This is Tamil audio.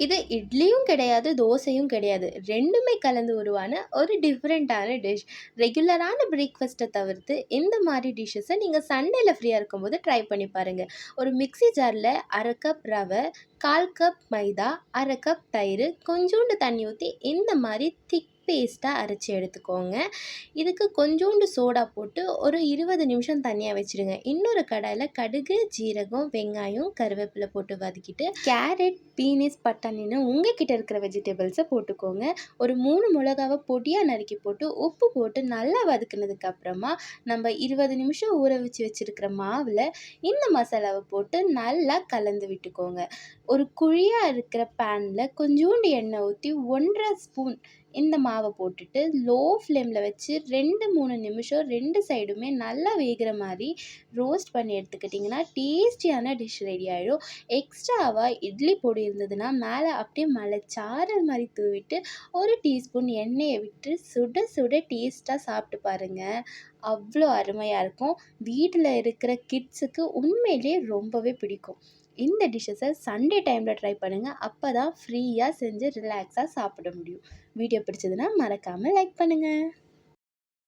இது இட்லியும் கிடையாது, தோசையும் கிடையாது. 2மே கலந்து உருவான ஒரு டிஃப்ரெண்ட்டான டிஷ். ரெகுலரான பிரேக்ஃபாஸ்ட்டை தவிர்த்து இந்த மாதிரி டிஷ்ஷஸை நீங்கள் சண்டேல ஃப்ரீயாக இருக்கும்போது ட்ரை பண்ணி பாருங்கள். ஒரு மிக்ஸி ஜாரில் 1/2 கப் ரவை, 1/4 கப் மைதா, 1/2 கப் தயிர், கொஞ்சோண்டு தண்ணி ஊற்றி இந்த மாதிரி திக் பேஸ்ட்டாக அரைச்சி எடுத்துக்கோங்க. இதுக்கு கொஞ்சோண்டு சோடா போட்டு ஒரு 20 நிமிஷம் தனியாக வச்சுடுங்க. இன்னொரு கடாயில் கடுகு, ஜீரகம், வெங்காயம், கருவேப்பிலை போட்டு வதக்கிட்டு கேரட், பீனிஸ், பட்டாணின்னு உங்ககிட்ட இருக்கிற வெஜிடபிள்ஸை போட்டுக்கோங்க. ஒரு 3 மிளகாவை பொடியாக நறுக்கி போட்டு உப்பு போட்டு நல்லா வதக்குனதுக்கு அப்புறமா நம்ம 20 நிமிஷம் ஊற வச்சு வச்சுருக்கிற மாவில் இந்த மசாலாவை போட்டு நல்லா கலந்து விட்டுக்கோங்க. ஒரு குழியாக இருக்கிற பேனில் கொஞ்சோண்டு எண்ணெய் ஊற்றி 1/2 ஸ்பூன் இந்த மாவை போட்டுட்டு லோ ஃப்ளேமில் வச்சு 2-3 நிமிஷம் 2 சைடுமே நல்லா வேகிற மாதிரி ரோஸ்ட் பண்ணி எடுத்துக்கிட்டிங்கன்னா டேஸ்டியான டிஷ் ரெடி ஆகிடும். எக்ஸ்ட்ராவாக இட்லி பொடி இருந்ததுன்னா மேலே அப்படியே மலைச்சாரல் மாதிரி தூவிட்டு 1 டீஸ்பூன் எண்ணெயை விட்டு சுட சுட டேஸ்ட்டாக சாப்பிட்டு பாருங்கள். அவ்வளோ அருமையாக இருக்கும். வீட்டில் இருக்கிற கிட்ஸுக்கு உண்மையிலே ரொம்பவே பிடிக்கும். இந்த டிஷ்ஷஸை சண்டே டைமில் ட்ரை பண்ணுங்கள். அப்போ தான் ஃப்ரீயாக செஞ்சு ரிலாக்ஸாக சாப்பிட முடியும். வீடியோ பிடிச்சதுன்னா மறக்காமல் லைக் பண்ணுங்கள்.